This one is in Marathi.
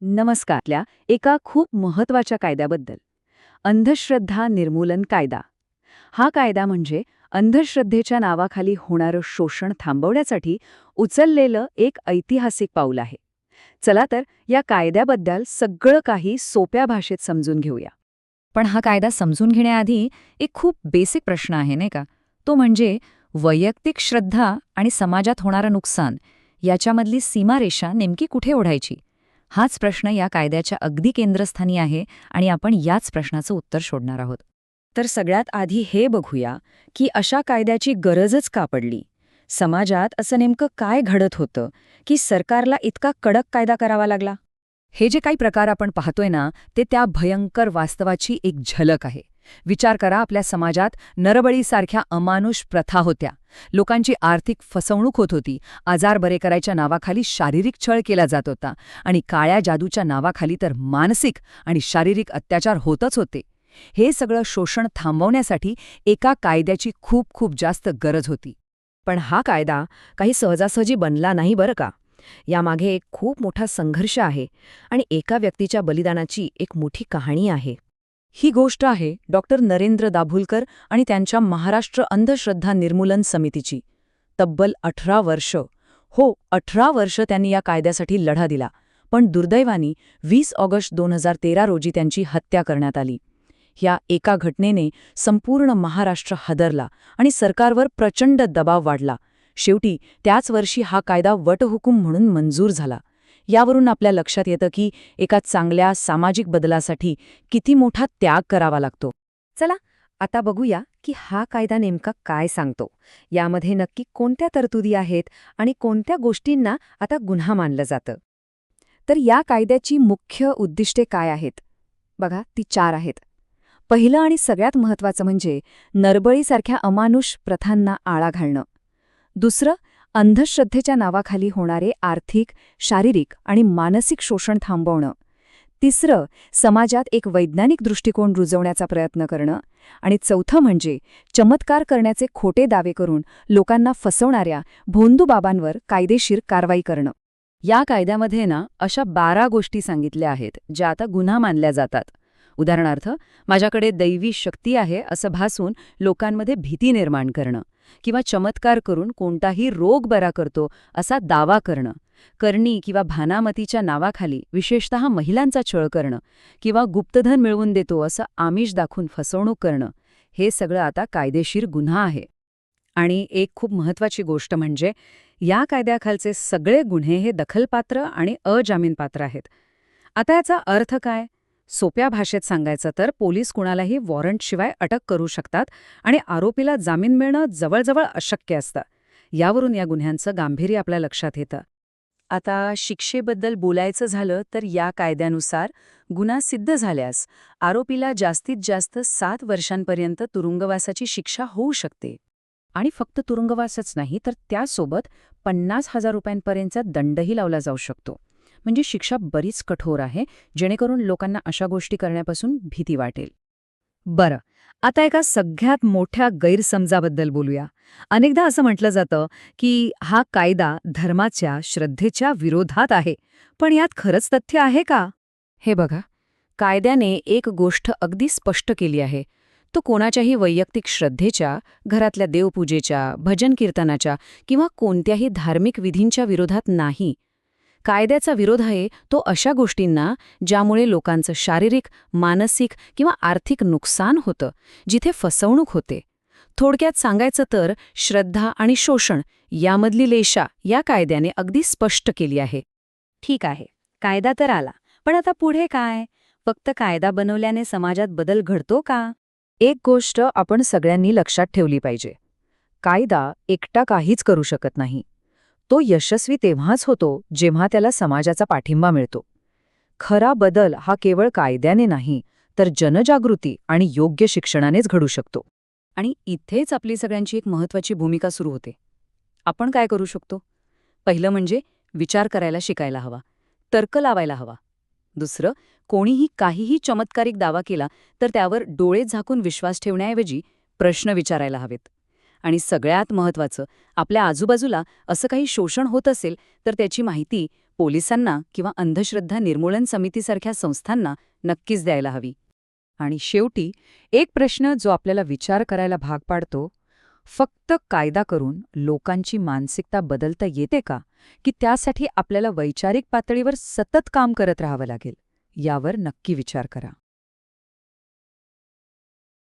नमस्कारल्या एका खूप महत्वाच्या कायद्याबद्दल. अंधश्रद्धा निर्मूलन कायदा. हा कायदा म्हणजे अंधश्रद्धेच्या नावाखाली होणारं शोषण थांबवण्यासाठी उचललेलं एक ऐतिहासिक पाऊल आहे. चला तर या कायद्याबद्दल सगळं काही सोप्या भाषेत समजून घेऊया. पण हा कायदा समजून घेण्याआधी एक खूप बेसिक प्रश्न आहे नाही का, तो म्हणजे वैयक्तिक श्रद्धा आणि समाजात होणारं नुकसान याच्यामधली सीमारेषा नेमकी कुठे ओढायची. हाच प्रश्न या कायद्याच्या अगदी केंद्रस्थानी आहे आणि आपण याच प्रश्नाचं उत्तर शोधणार आहोत. तर सगळ्यात आधी हे बघूया की अशा कायद्याची गरजच का पडली. समाजात असं नेमकं काय घडत होतं की सरकारला इतका कडक कायदा करावा लागला. हे जे काही प्रकार आपण पाहतोय ना, ते त्या भयंकर वास्तवाची एक झलक आहे. विचार करा, आपल्या समाजात नरबळीसारख्या अमानुष प्रथा होत्या. लोकांची आर्थिक फसवणूक होत होती. आजार बरे करायच्या नावाखाली शारीरिक छळ केला जात होता आणि काळ्या जादूच्या नावाखाली तर मानसिक आणि शारीरिक अत्याचार होतच होते. हे सगळं शोषण थांबवण्यासाठी एका कायद्याची खूप खूप जास्त गरज होती. पण हा कायदा काही सहजासहजी बनला नाही बरं का. यामागे एक खूप मोठा संघर्ष आहे आणि एका व्यक्तीच्या बलिदानाची एक मोठी कहाणी आहे. ही गोष्ट आहे डॉक्टर नरेंद्र दाभोलकर आणि त्यांच्या महाराष्ट्र अंधश्रद्धा निर्मूलन समितीची. तब्बल 18 वर्ष, 18 वर्ष त्यांनी या कायद्यासाठी लढा दिला. पण दुर्दैवाने 20 ऑगस्ट 2013 रोजी त्यांची हत्या करण्यात आली. या एका घटनेने संपूर्ण महाराष्ट्र हादरला आणि सरकारवर प्रचंड दबाव वाढला. शेवटी त्याच वर्षी हा कायदा वटहुकूम म्हणून मंजूर झाला. यावरून आपल्या लक्षात येतं की एका चांगल्या सामाजिक बदलासाठी किती मोठा त्याग करावा लागतो. चला आता बघूया की हा कायदा नेमका काय सांगतो. यामध्ये नक्की कोणत्या तरतुदी आहेत आणि कोणत्या गोष्टींना आता गुन्हा मानलं जातं. तर या कायद्याची मुख्य उद्दिष्टे काय आहेत? बघा, ती 4 आहेत. पहिलं आणि सगळ्यात महत्त्वाचं म्हणजे नरबळीसारख्या अमानुष प्रथांना आळा घालणं. दुसरं, अंधश्रद्धेच्या नावाखाली होणारे आर्थिक, शारीरिक आणि मानसिक शोषण थांबवणं. तिसरं, समाजात एक वैज्ञानिक दृष्टिकोन रुजवण्याचा प्रयत्न करणं. आणि चौथं म्हणजे चमत्कार करण्याचे खोटे दावे करून लोकांना फसवणाऱ्या भोंदूबाबांवर कायदेशीर कारवाई करणं. या कायद्यामध्ये अशा 12 गोष्टी सांगितल्या आहेत ज्या आता गुन्हा मानल्या जातात. उदाहरणार्थ, माझ्याकडे दैवी शक्ती आहे असं भासून लोकांमध्ये भीती निर्माण करणं, किंवा चमत्कार करून कोणताही रोग बरा करतो असा दावा करणं, करणी किंवा भानामतीच्या नावाखाली विशेषतः महिलांचा छळ करणं, किंवा गुप्तधन मिळवून देतो असं आमिष दाखवून फसवणूक करणं, हे सगळं आता कायदेशीर गुन्हा आहे. आणि एक खूप महत्त्वाची गोष्ट म्हणजे या कायद्याखालचे सगळे गुन्हे हे दखलपात्र आणि अजामीनपात्र आहेत. आता याचा अर्थ काय? सोप्या भाषेत सांगायचं तर पोलीस कुणालाही वॉरंटशिवाय अटक करू शकतात आणि आरोपीला जामीन मिळणं जवळजवळ अशक्य असतं. यावरून या गुन्ह्यांचं गांभीर्य आपल्या लक्षात येतं. आता शिक्षेबद्दल बोलायचं झालं तर या कायद्यानुसार गुन्हा सिद्ध झाल्यास आरोपीला जास्तीत जास्त 7 वर्षांपर्यंत तुरुंगवासाची शिक्षा होऊ शकते. आणि फक्त तुरुंगवासच नाही तर त्यासोबत 50,000 रुपयांपर्यंतचा दंडही लावला जाऊ शकतो. म्हणजे शिक्षा बरीच कठोर आहे, जेणेकरून लोकांना अशा गोष्टी करण्यापासून भीती वाटेल. बरं, आता एका सगळ्यात मोठ्या गैरसमजाबद्दल बोलूया. अनेकदा असं म्हटलं जातं की हा कायदा धर्माच्या, श्रद्धेच्या विरोधात आहे. पण यात खरंच तथ्य आहे का? हे बघा, कायद्याने एक गोष्ट अगदी स्पष्ट केली आहे. तो कोणाच्याही वैयक्तिक श्रद्धेच्या, घरातल्या देवपूजेच्या, भजन कीर्तनाच्या किंवा कोणत्याही धार्मिक विधींच्या विरोधात नाही. कायद्याचा विरोध आहे तो अशा गोष्टींना ज्यामुळे लोकांचं शारीरिक, मानसिक किंवा आर्थिक नुकसान होतं, जिथे फसवणूक होते. थोडक्यात सांगायचं तर श्रद्धा आणि शोषण यामधली रेषा या कायद्याने अगदी स्पष्ट केली आहे. ठीक आहे, कायदा तर आला, पण आता पुढे काय? फक्त कायदा बनवल्याने समाजात बदल घडतो का? एक गोष्ट आपण सगळ्यांनी लक्षात ठेवली पाहिजे. कायदा एकटा काहीच करू शकत नाही. तो यशस्वी तेव्हाच होतो जेव्हा त्याला समाजाचा पाठिंबा मिळतो. खरा बदल हा केवळ कायद्याने नाही, तर जनजागृती आणि योग्य शिक्षणानेच घडू शकतो. आणि इथेच आपली सगळ्यांची एक महत्त्वाची भूमिका सुरू होते. आपण काय करू शकतो? पहिलं म्हणजे विचार करायला शिकायला हवा, तर्क लावायला हवा. दुसरं, कोणीही काहीही चमत्कारिक दावा केला तर त्यावर डोळे झाकून विश्वास ठेवण्याऐवजी प्रश्न विचारायला हवेत. आणि सगळ्यात महत्त्वाचं, आपल्या आजूबाजूला असं काही शोषण होत असेल तर त्याची माहिती पोलिसांना किंवा अंधश्रद्धा निर्मूलन समितीसारख्या संस्थांना नक्कीच द्यायला हवी. आणि शेवटी एक प्रश्न जो आपल्याला विचार करायला भाग पाडतो, फक्त कायदा करून लोकांची मानसिकता बदलता येते का, की त्यासाठी आपल्याला वैचारिक पातळीवर सतत काम करत राहावं लागेल? यावर नक्की विचार करा.